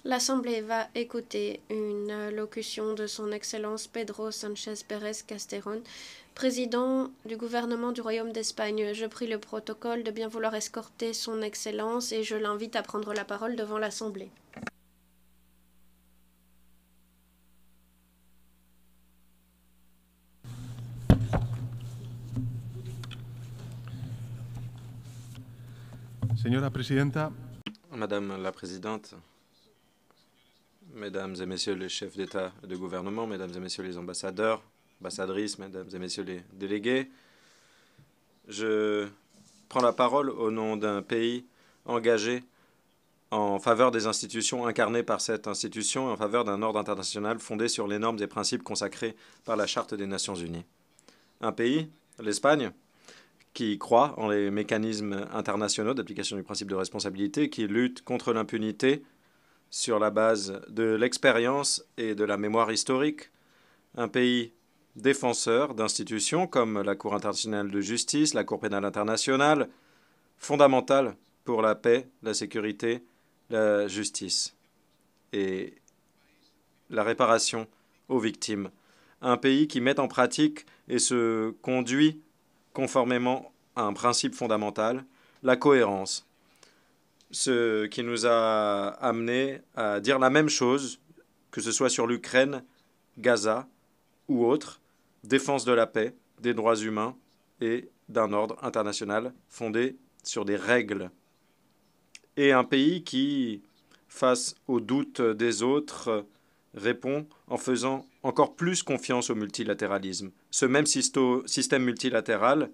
L'Assemblée va écouter une allocution de Son Excellence Pedro Sánchez Pérez Casterón, président du gouvernement du Royaume d'Espagne. Je prie le protocole de bien vouloir escorter Son Excellence et je l'invite à prendre la parole devant l'Assemblée. Señora Presidenta. Madame la Présidente, Mesdames et Messieurs les chefs d'État et de gouvernement, Mesdames et Messieurs les ambassadeurs, ambassadrices, Mesdames et Messieurs les délégués, je prends la parole au nom d'un pays engagé en faveur des institutions incarnées par cette institution et en faveur d'un ordre international fondé sur les normes et principes consacrés par la Charte des Nations Unies. Un pays, l'Espagne, qui croit en les mécanismes internationaux d'application du principe de responsabilité, qui lutte contre l'impunité sur la base de l'expérience et de la mémoire historique, un pays défenseur d'institutions comme la Cour internationale de justice, la Cour pénale internationale, fondamentale pour la paix, la sécurité, la justice et la réparation aux victimes. Un pays qui met en pratique et se conduit conformément à un principe fondamental, la cohérence, ce qui nous a amené à dire la même chose, que ce soit sur l'Ukraine, Gaza ou autre, défense de la paix, des droits humains et d'un ordre international fondé sur des règles. Et un pays qui, face aux doutes des autres, répond en faisant encore plus confiance au multilatéralisme. Ce même système multilatéral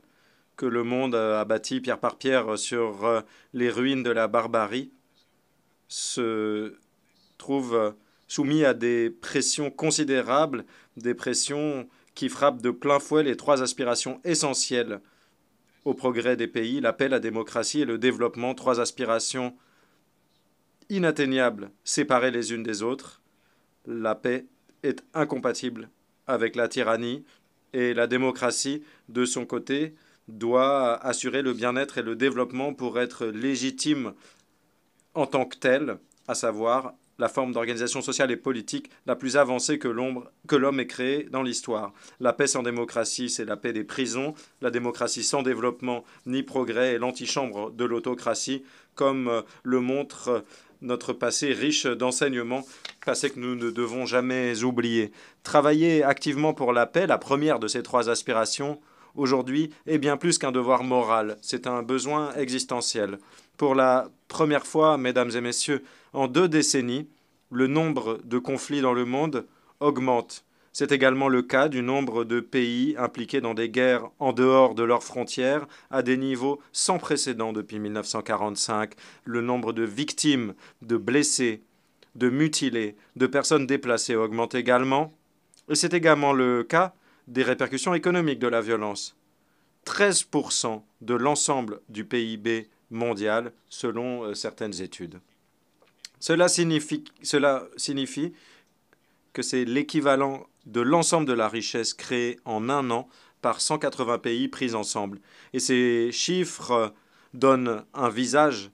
que le monde a bâti pierre par pierre sur les ruines de la barbarie se trouve soumis à des pressions considérables, des pressions qui frappent de plein fouet les trois aspirations essentielles au progrès des pays, la paix, la démocratie et le développement, trois aspirations inatteignables, séparées les unes des autres. La paix est incompatible avec la tyrannie et la démocratie, de son côté, doit assurer le bien-être et le développement pour être légitime en tant que telle, à savoir la forme d'organisation sociale et politique la plus avancée que l'homme ait créée dans l'histoire. La paix sans démocratie, c'est la paix des prisons. La démocratie sans développement ni progrès est l'antichambre de l'autocratie, comme le montre notre passé riche d'enseignements, passé que nous ne devons jamais oublier. Travailler activement pour la paix, la première de ces trois aspirations, aujourd'hui, est bien plus qu'un devoir moral. C'est un besoin existentiel. Pour la première fois, mesdames et messieurs, en 2 décennies, le nombre de conflits dans le monde augmente. C'est également le cas du nombre de pays impliqués dans des guerres en dehors de leurs frontières à des niveaux sans précédent depuis 1945. Le nombre de victimes, de blessés, de mutilés, de personnes déplacées augmente également. Et c'est également le cas des répercussions économiques de la violence. 13% de l'ensemble du PIB mondial selon certaines études. Cela signifie que c'est l'équivalent de l'ensemble de la richesse créée en un an par 180 pays pris ensemble. Et ces chiffres donnent un visage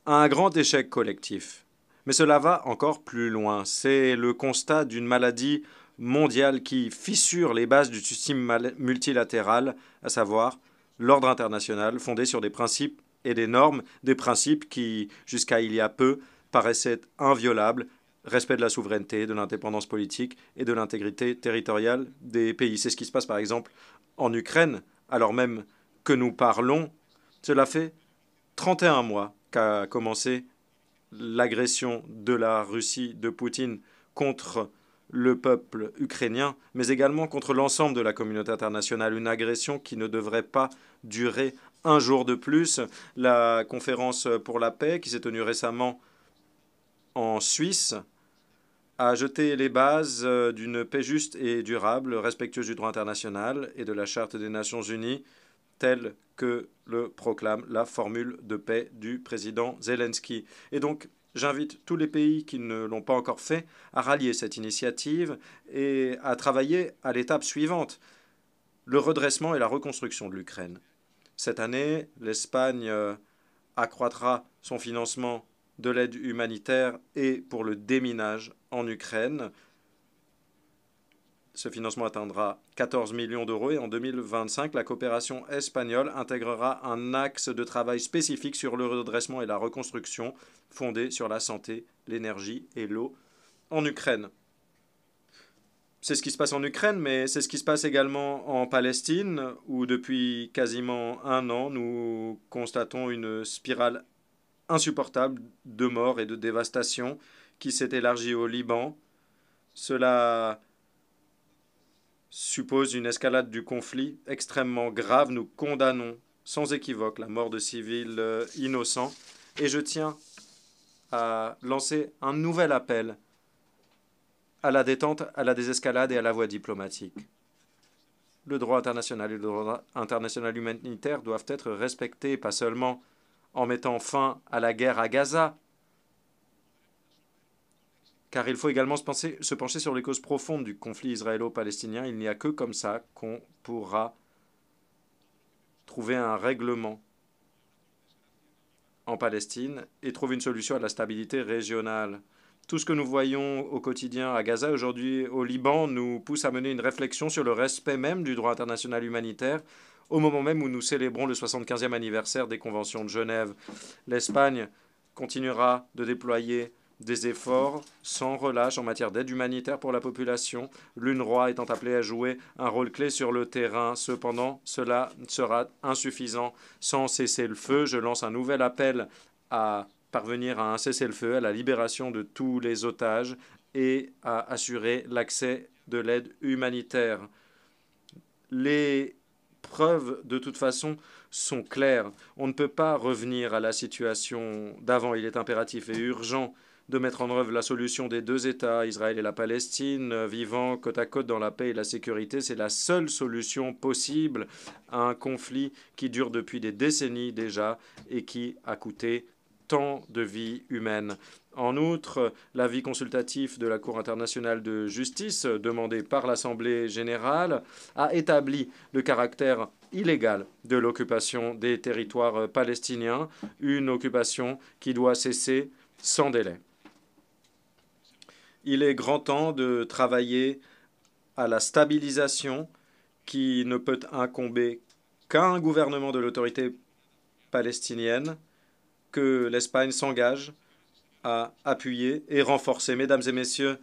à un grand échec collectif. Mais cela va encore plus loin. C'est le constat d'une maladie mondiale qui fissure les bases du système multilatéral, à savoir l'ordre international fondé sur des principes et des normes, des principes qui, jusqu'à il y a peu, paraissaient inviolables, respect de la souveraineté, de l'indépendance politique et de l'intégrité territoriale des pays. C'est ce qui se passe par exemple en Ukraine, alors même que nous parlons. Cela fait 31 mois qu'a commencé l'agression de la Russie de Poutine contre le peuple ukrainien, mais également contre l'ensemble de la communauté internationale. Une agression qui ne devrait pas durer un jour de plus. La conférence pour la paix, qui s'est tenue récemment en Suisse, a jeté les bases d'une paix juste et durable, respectueuse du droit international et de la Charte des Nations Unies, telle que le proclame la formule de paix du président Zelensky. Et donc, j'invite tous les pays qui ne l'ont pas encore fait à rallier cette initiative et à travailler à l'étape suivante, le redressement et la reconstruction de l'Ukraine. Cette année, l'Espagne accroîtra son financement de l'aide humanitaire et pour le déminage en Ukraine. Ce financement atteindra 14 millions d'euros et en 2025, la coopération espagnole intégrera un axe de travail spécifique sur le redressement et la reconstruction fondé sur la santé, l'énergie et l'eau en Ukraine. C'est ce qui se passe en Ukraine, mais c'est ce qui se passe également en Palestine, où depuis quasiment un an, nous constatons une spirale insupportable de mort et de dévastation qui s'est élargie au Liban. Cela suppose une escalade du conflit extrêmement grave. Nous condamnons sans équivoque la mort de civils innocents et je tiens à lancer un nouvel appel à la détente, à la désescalade et à la voie diplomatique. Le droit international et le droit international humanitaire doivent être respectés, pas seulement en mettant fin à la guerre à Gaza, car il faut également se pencher sur les causes profondes du conflit israélo-palestinien. Il n'y a que comme ça qu'on pourra trouver un règlement en Palestine et trouver une solution à la stabilité régionale. Tout ce que nous voyons au quotidien à Gaza, aujourd'hui au Liban, nous pousse à mener une réflexion sur le respect même du droit international humanitaire, au moment même où nous célébrons le 75e anniversaire des conventions de Genève. L'Espagne continuera de déployer des efforts sans relâche en matière d'aide humanitaire pour la population, l'UNRWA étant appelée à jouer un rôle clé sur le terrain. Cependant, cela sera insuffisant sans cessez-le-feu. Je lance un nouvel appel à parvenir à un cessez-le-feu, à la libération de tous les otages et à assurer l'accès de l'aide humanitaire. Les preuves, de toute façon, sont claires. On ne peut pas revenir à la situation d'avant. Il est impératif et urgent de mettre en œuvre la solution des deux États, Israël et la Palestine, vivant côte à côte dans la paix et la sécurité. C'est la seule solution possible à un conflit qui dure depuis des décennies déjà et qui a coûté tant de vies humaines. En outre, l'avis consultatif de la Cour internationale de justice, demandé par l'Assemblée générale, a établi le caractère illégal de l'occupation des territoires palestiniens, une occupation qui doit cesser sans délai. Il est grand temps de travailler à la stabilisation qui ne peut incomber qu'à un gouvernement de l'autorité palestinienne, que l'Espagne s'engage à appuyer et renforcer. Mesdames et messieurs,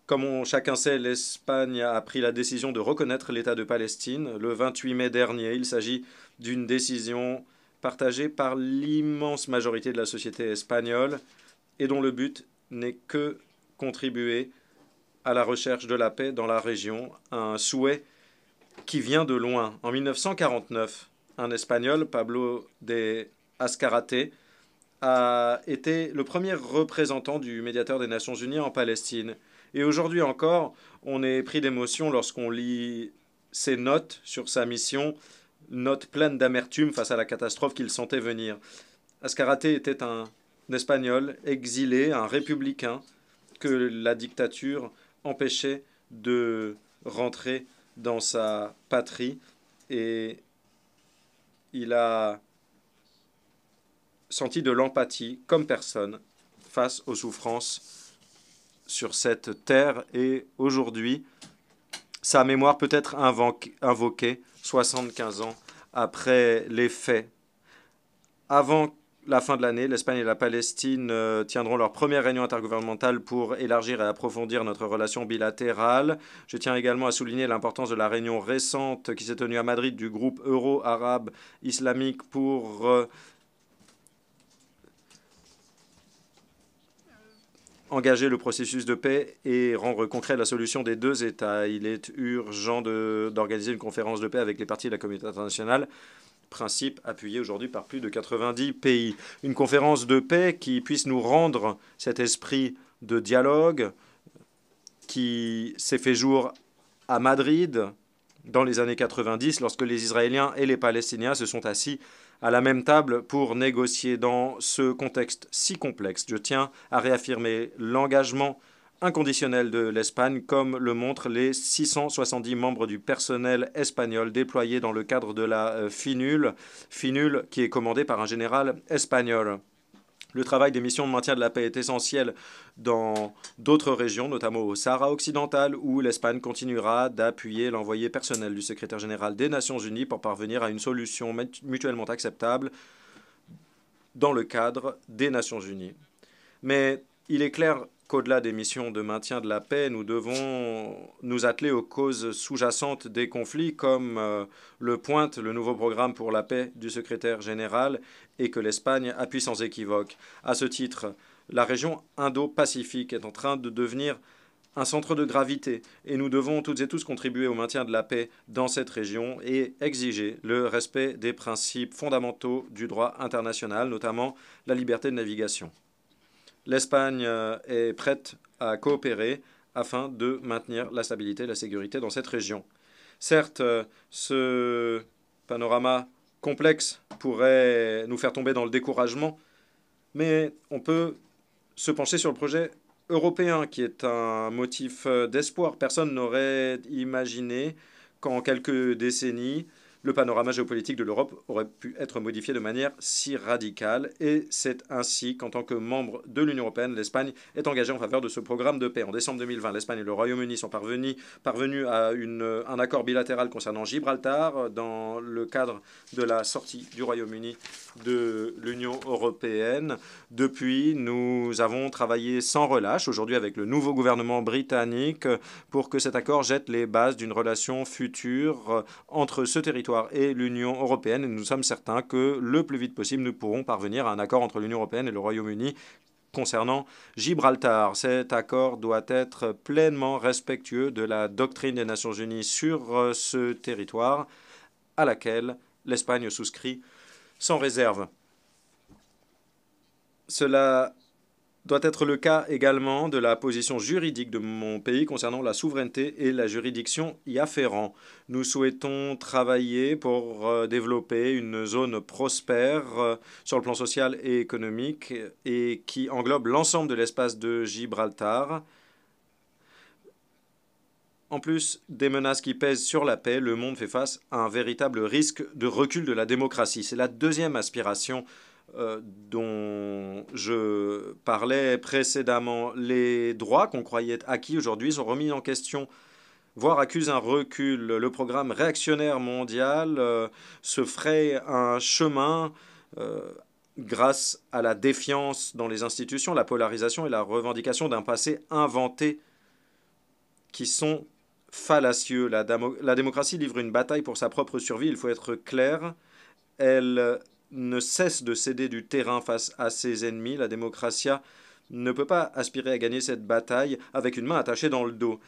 comme chacun sait, l'Espagne a pris la décision de reconnaître l'État de Palestine le 28 mai dernier. Il s'agit d'une décision partagée par l'immense majorité de la société espagnole et dont le but n'est que contribuer à la recherche de la paix dans la région, un souhait qui vient de loin. En 1949, un Espagnol, Pablo de Azcárate, a été le premier représentant du médiateur des Nations Unies en Palestine. Et aujourd'hui encore, on est pris d'émotion lorsqu'on lit ses notes sur sa mission, notes pleines d'amertume face à la catastrophe qu'il sentait venir. Azcárate était un Espagnol exilé, un républicain que la dictature empêchait de rentrer dans sa patrie et il a senti de l'empathie comme personne face aux souffrances sur cette terre et aujourd'hui, sa mémoire peut être invoquée 75 ans après les faits. Avant la fin de l'année, l'Espagne et la Palestine tiendront leur première réunion intergouvernementale pour élargir et approfondir notre relation bilatérale. Je tiens également à souligner l'importance de la réunion récente qui s'est tenue à Madrid du groupe euro-arabe islamique pour engager le processus de paix et rendre concret la solution des deux États. Il est urgent d'organiser une conférence de paix avec les parties de la communauté internationale, principe appuyé aujourd'hui par plus de 90 pays. Une conférence de paix qui puisse nous rendre cet esprit de dialogue qui s'est fait jour à Madrid dans les années 90 lorsque les Israéliens et les Palestiniens se sont assis à la même table pour négocier dans ce contexte si complexe. Je tiens à réaffirmer l'engagement inconditionnel de l'Espagne, comme le montrent les 670 membres du personnel espagnol déployés dans le cadre de la FINUL qui est commandée par un général espagnol. Le travail des missions de maintien de la paix est essentiel dans d'autres régions, notamment au Sahara occidental, où l'Espagne continuera d'appuyer l'envoyé personnel du secrétaire général des Nations Unies pour parvenir à une solution mutuellement acceptable dans le cadre des Nations Unies. Mais il est clair qu'au-delà des missions de maintien de la paix, nous devons nous atteler aux causes sous-jacentes des conflits, comme le pointe le nouveau programme pour la paix du secrétaire général et que l'Espagne appuie sans équivoque. À ce titre, la région Indo-Pacifique est en train de devenir un centre de gravité et nous devons toutes et tous contribuer au maintien de la paix dans cette région et exiger le respect des principes fondamentaux du droit international, notamment la liberté de navigation. L'Espagne est prête à coopérer afin de maintenir la stabilité et la sécurité dans cette région. Certes, ce panorama complexe pourrait nous faire tomber dans le découragement, mais on peut se pencher sur le projet européen qui est un motif d'espoir. Personne n'aurait imaginé qu'en quelques décennies, le panorama géopolitique de l'Europe aurait pu être modifié de manière si radicale. Et c'est ainsi qu'en tant que membre de l'Union européenne, l'Espagne est engagée en faveur de ce programme de paix. En décembre 2020, l'Espagne et le Royaume-Uni sont parvenus à un accord bilatéral concernant Gibraltar dans le cadre de la sortie du Royaume-Uni de l'Union européenne. Depuis, nous avons travaillé sans relâche, aujourd'hui avec le nouveau gouvernement britannique, pour que cet accord jette les bases d'une relation future entre ce territoire et l'Union européenne. Et nous sommes certains que le plus vite possible, nous pourrons parvenir à un accord entre l'Union européenne et le Royaume-Uni concernant Gibraltar. Cet accord doit être pleinement respectueux de la doctrine des Nations Unies sur ce territoire, à laquelle l'Espagne souscrit sans réserve. Cela doit être le cas également de la position juridique de mon pays concernant la souveraineté et la juridiction y afférent. Nous souhaitons travailler pour développer une zone prospère sur le plan social et économique et qui englobe l'ensemble de l'espace de Gibraltar. En plus des menaces qui pèsent sur la paix, le monde fait face à un véritable risque de recul de la démocratie. C'est la deuxième aspiration dont je parlais précédemment. Les droits qu'on croyait acquis aujourd'hui sont remis en question, voire accusent un recul. Le programme réactionnaire mondial se fraye un chemin grâce à la défiance dans les institutions, la polarisation et la revendication d'un passé inventé qui sont fallacieux. La démocratie livre une bataille pour sa propre survie, il faut être clair. Elle ne cesse de céder du terrain face à ses ennemis. La démocratie ne peut pas aspirer à gagner cette bataille avec une main attachée dans le dos,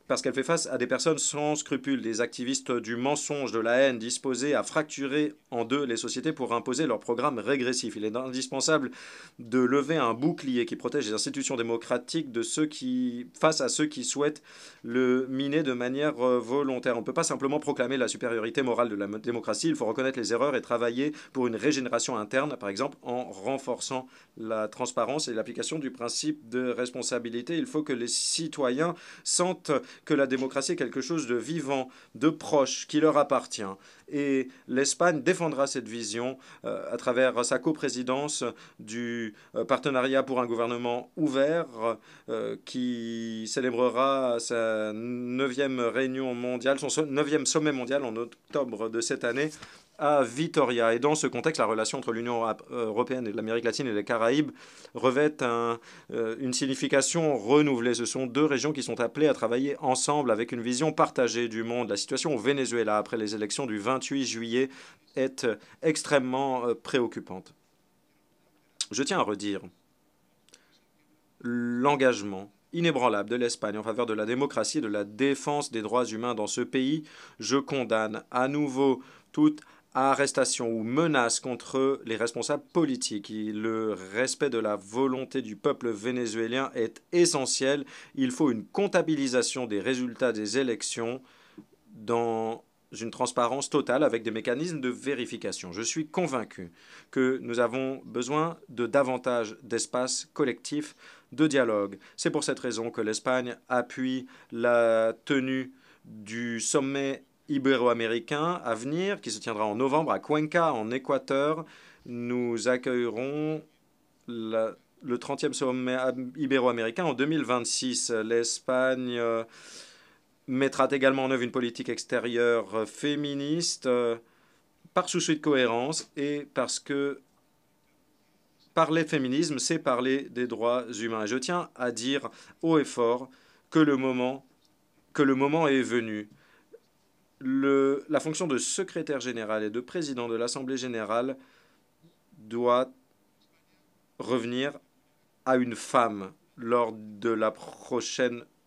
parce qu'elle fait face à des personnes sans scrupules, des activistes du mensonge, de la haine, disposés à fracturer en deux les sociétés pour imposer leur programme régressif. Il est indispensable de lever un bouclier qui protège les institutions démocratiques face à ceux qui souhaitent le miner de manière volontaire. On ne peut pas simplement proclamer la supériorité morale de la démocratie, il faut reconnaître les erreurs et travailler pour une régénération interne, par exemple en renforçant la transparence et l'application du principe de responsabilité. Il faut que les citoyens sentent que la démocratie est quelque chose de vivant, de proche, qui leur appartient. Et l'Espagne défendra cette vision à travers sa coprésidence du partenariat pour un gouvernement ouvert qui célébrera sa 9e réunion mondiale, son 9e sommet mondial en octobre de cette année à Vitoria. Et dans ce contexte, la relation entre l'Union européenne et l'Amérique latine et les Caraïbes revêt une signification renouvelée. Ce sont deux régions qui sont appelées à travailler ensemble avec une vision partagée du monde. La situation au Venezuela après les élections du 28 juillet est extrêmement préoccupante. Je tiens à redire l'engagement inébranlable de l'Espagne en faveur de la démocratie et de la défense des droits humains dans ce pays. Je condamne à nouveau toute arrestation ou menace contre les responsables politiques. Le respect de la volonté du peuple vénézuélien est essentiel. Il faut une comptabilisation des résultats des élections dans une transparence totale avec des mécanismes de vérification. Je suis convaincu que nous avons besoin de davantage d'espace collectif de dialogue. C'est pour cette raison que l'Espagne appuie la tenue du sommet ibéro-américain à venir, qui se tiendra en novembre à Cuenca, en Équateur. Nous accueillerons le 30e sommet ibéro-américain en 2026. L'Espagne mettra également en œuvre une politique extérieure féministe par souci de cohérence et parce que parler de féminisme, c'est parler des droits humains. Et je tiens à dire haut et fort que le moment est venu. La fonction de secrétaire général et de président de l'Assemblée générale doit revenir à une femme lors de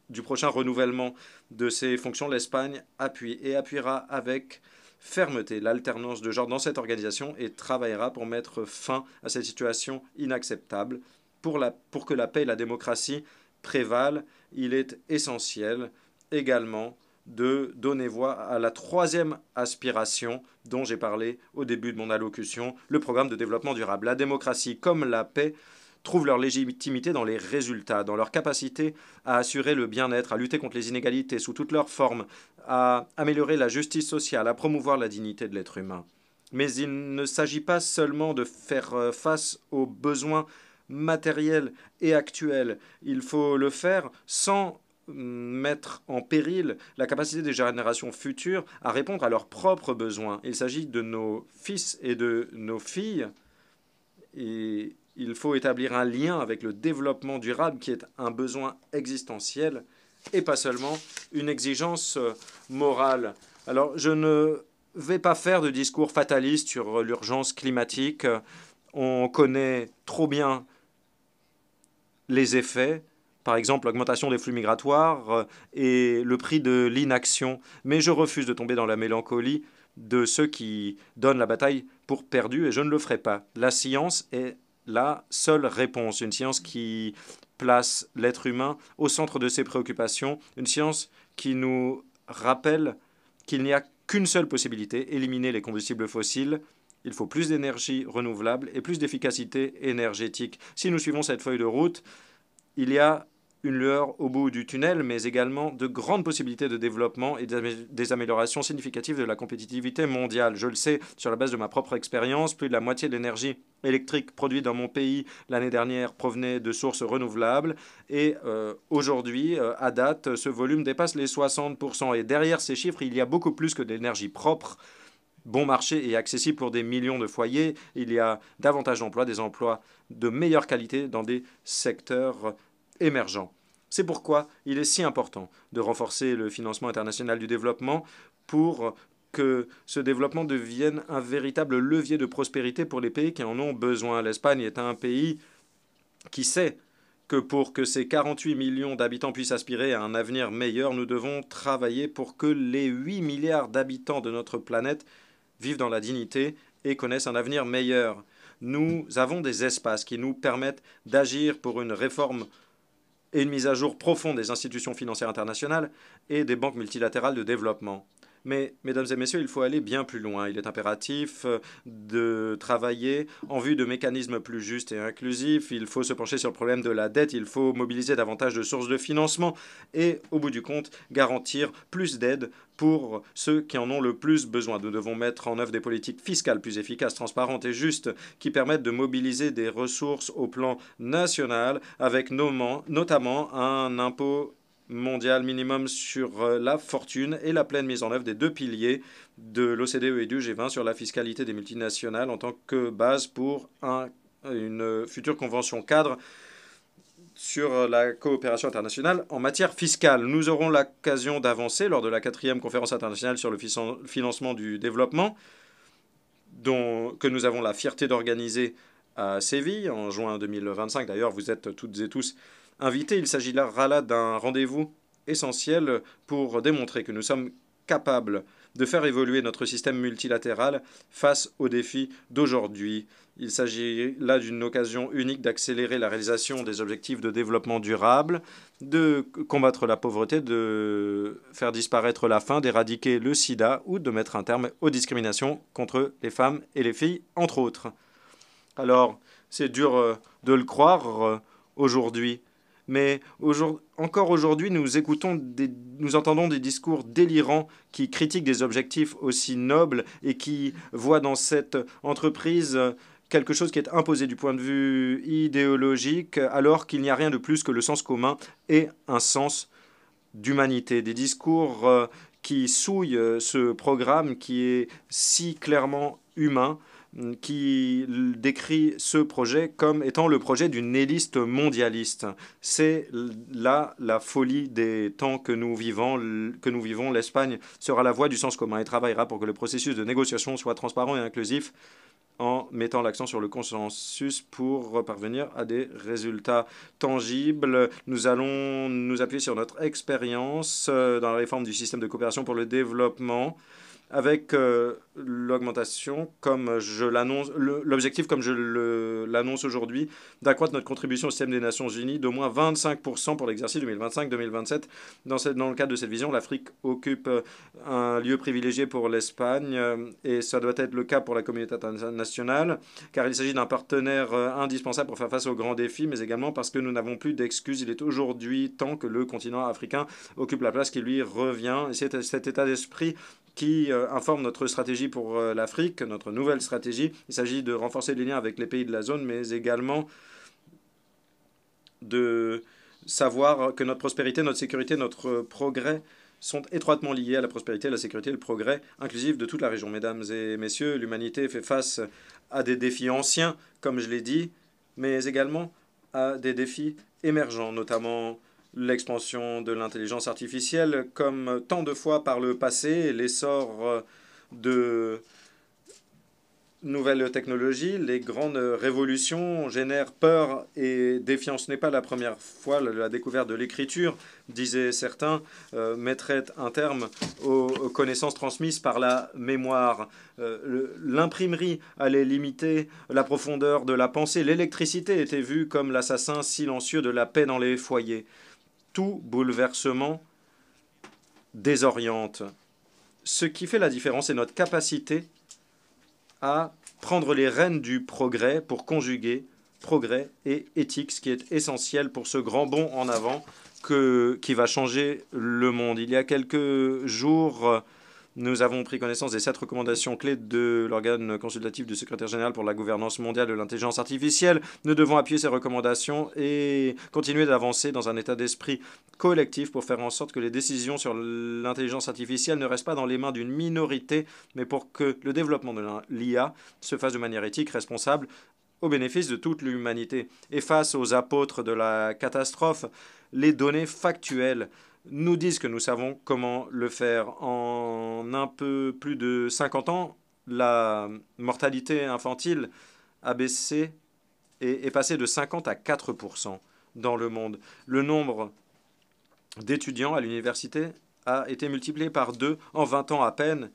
du prochain renouvellement de ses fonctions. L'Espagne appuie et appuiera avec fermeté l'alternance de genre dans cette organisation et travaillera pour mettre fin à cette situation inacceptable. Pour que la paix et la démocratie prévalent, il est essentiel également de donner voix à la troisième aspiration dont j'ai parlé au début de mon allocution, le programme de développement durable. La démocratie comme la paix trouvent leur légitimité dans les résultats, dans leur capacité à assurer le bien-être, à lutter contre les inégalités sous toutes leurs formes, à améliorer la justice sociale, à promouvoir la dignité de l'être humain. Mais il ne s'agit pas seulement de faire face aux besoins matériels et actuels. Il faut le faire sans mettre en péril la capacité des générations futures à répondre à leurs propres besoins. Il s'agit de nos fils et de nos filles et il faut établir un lien avec le développement durable qui est un besoin existentiel et pas seulement une exigence morale. Alors, je ne vais pas faire de discours fataliste sur l'urgence climatique. On connaît trop bien les effets, par exemple l'augmentation des flux migratoires et le prix de l'inaction. Mais je refuse de tomber dans la mélancolie de ceux qui donnent la bataille pour perdue et je ne le ferai pas. La science est la seule réponse, une science qui place l'être humain au centre de ses préoccupations, une science qui nous rappelle qu'il n'y a qu'une seule possibilité, éliminer les combustibles fossiles. Il faut plus d'énergie renouvelable et plus d'efficacité énergétique. Si nous suivons cette feuille de route, il y a une lueur au bout du tunnel, mais également de grandes possibilités de développement et des améliorations significatives de la compétitivité mondiale. Je le sais sur la base de ma propre expérience, plus de la moitié de l'énergie électrique produite dans mon pays l'année dernière provenait de sources renouvelables et aujourd'hui, à date, ce volume dépasse les 60%. Et derrière ces chiffres, il y a beaucoup plus que de l'énergie propre, bon marché et accessible pour des millions de foyers. Il y a davantage d'emplois, des emplois de meilleure qualité dans des secteurs émergents. C'est pourquoi il est si important de renforcer le financement international du développement pour que ce développement devienne un véritable levier de prospérité pour les pays qui en ont besoin. L'Espagne est un pays qui sait que pour que ces 48 millions d'habitants puissent aspirer à un avenir meilleur, nous devons travailler pour que les 8 milliards d'habitants de notre planète vivent dans la dignité et connaissent un avenir meilleur. Nous avons des espaces qui nous permettent d'agir pour une réforme et une mise à jour profonde des institutions financières internationales et des banques multilatérales de développement. Mais, mesdames et messieurs, il faut aller bien plus loin. Il est impératif de travailler en vue de mécanismes plus justes et inclusifs. Il faut se pencher sur le problème de la dette. Il faut mobiliser davantage de sources de financement et, au bout du compte, garantir plus d'aide pour ceux qui en ont le plus besoin. Nous devons mettre en œuvre des politiques fiscales plus efficaces, transparentes et justes qui permettent de mobiliser des ressources au plan national avec notamment un impôt mondial minimum sur la fortune et la pleine mise en œuvre des deux piliers de l'OCDE et du G20 sur la fiscalité des multinationales en tant que base pour une future convention cadre sur la coopération internationale en matière fiscale. Nous aurons l'occasion d'avancer lors de la 4e conférence internationale sur le financement du développement que nous avons la fierté d'organiser à Séville en juin 2025. D'ailleurs, vous êtes toutes et tous invités. Il s'agira là d'un rendez-vous essentiel pour démontrer que nous sommes capables de faire évoluer notre système multilatéral face aux défis d'aujourd'hui. Il s'agit là d'une occasion unique d'accélérer la réalisation des objectifs de développement durable, de combattre la pauvreté, de faire disparaître la faim, d'éradiquer le sida ou de mettre un terme aux discriminations contre les femmes et les filles, entre autres. Alors, c'est dur de le croire aujourd'hui. Mais encore aujourd'hui, nous entendons des discours délirants qui critiquent des objectifs aussi nobles et qui voient dans cette entreprise quelque chose qui est imposé du point de vue idéologique, alors qu'il n'y a rien de plus que le sens commun et un sens d'humanité. Des discours qui souillent ce programme qui est si clairement humain, qui décrit ce projet comme étant le projet d'une élite mondialiste. C'est là la folie des temps que nous vivons. L'Espagne sera la voie du sens commun et travaillera pour que le processus de négociation soit transparent et inclusif en mettant l'accent sur le consensus pour parvenir à des résultats tangibles. Nous allons nous appuyer sur notre expérience dans la réforme du système de coopération pour le développement avec l'augmentation, comme je l'annonce, l'objectif, comme je l'annonce aujourd'hui, d'accroître notre contribution au système des Nations Unies d'au moins 25% pour l'exercice 2025-2027. Dans le cadre de cette vision, l'Afrique occupe un lieu privilégié pour l'Espagne et ça doit être le cas pour la communauté internationale, car il s'agit d'un partenaire indispensable pour faire face aux grands défis, mais également parce que nous n'avons plus d'excuses. Il est aujourd'hui temps que le continent africain occupe la place qui lui revient. Et c'est cet état d'esprit qui informe notre stratégie pour l'Afrique, notre nouvelle stratégie. Il s'agit de renforcer les liens avec les pays de la zone, mais également de savoir que notre prospérité, notre sécurité, notre progrès sont étroitement liés à la prospérité, la sécurité et le progrès inclusif de toute la région. Mesdames et messieurs, l'humanité fait face à des défis anciens, comme je l'ai dit, mais également à des défis émergents, notamment l'expansion de l'intelligence artificielle, comme tant de fois par le passé, l'essor de nouvelles technologies, les grandes révolutions génèrent peur et défiance. Ce n'est pas la première fois. La découverte de l'écriture, disaient certains, mettrait un terme aux connaissances transmises par la mémoire. L'imprimerie allait limiter la profondeur de la pensée. L'électricité était vue comme l'assassin silencieux de la paix dans les foyers. Tout bouleversement désoriente. Ce qui fait la différence est notre capacité à prendre les rênes du progrès pour conjuguer progrès et éthique, ce qui est essentiel pour ce grand bond en avant qui va changer le monde. Il y a quelques jours, nous avons pris connaissance des 7 recommandations clés de l'organe consultatif du secrétaire général pour la gouvernance mondiale de l'intelligence artificielle. Nous devons appuyer ces recommandations et continuer d'avancer dans un état d'esprit collectif pour faire en sorte que les décisions sur l'intelligence artificielle ne restent pas dans les mains d'une minorité, mais pour que le développement de l'IA se fasse de manière éthique, responsable, au bénéfice de toute l'humanité. Et face aux apôtres de la catastrophe, les données factuelles nous disent que nous savons comment le faire. En un peu plus de 50 ans, la mortalité infantile a baissé et est passée de 50 à 4% dans le monde. Le nombre d'étudiants à l'université a été multiplié par 2 en 20 ans à peine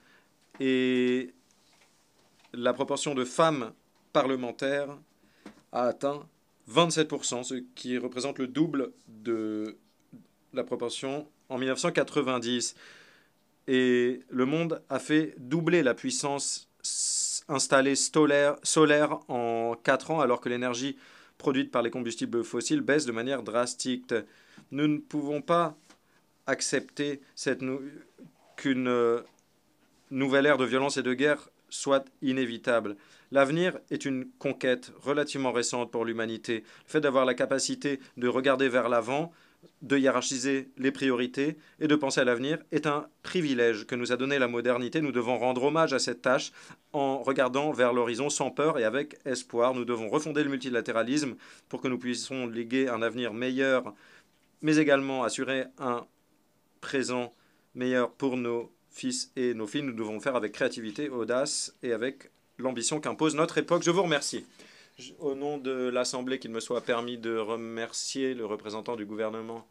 et la proportion de femmes parlementaires a atteint 27%, ce qui représente le double de la proportion en 1990. Et le monde a fait doubler la puissance installée solaire en 4 ans, alors que l'énergie produite par les combustibles fossiles baisse de manière drastique. Nous ne pouvons pas accepter qu'une nouvelle ère de violence et de guerre soit inévitable. L'avenir est une conquête relativement récente pour l'humanité. Le fait d'avoir la capacité de regarder vers l'avant, de hiérarchiser les priorités et de penser à l'avenir est un privilège que nous a donné la modernité. Nous devons rendre hommage à cette tâche en regardant vers l'horizon sans peur et avec espoir. Nous devons refonder le multilatéralisme pour que nous puissions léguer un avenir meilleur, mais également assurer un présent meilleur pour nos fils et nos filles. Nous devons le faire avec créativité, audace et avec l'ambition qu'impose notre époque. Je vous remercie. Au nom de l'Assemblée, qu'il me soit permis de remercier le représentant du gouvernement,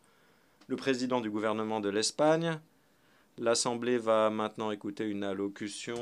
le président du gouvernement de l'Espagne. L'Assemblée va maintenant écouter une allocution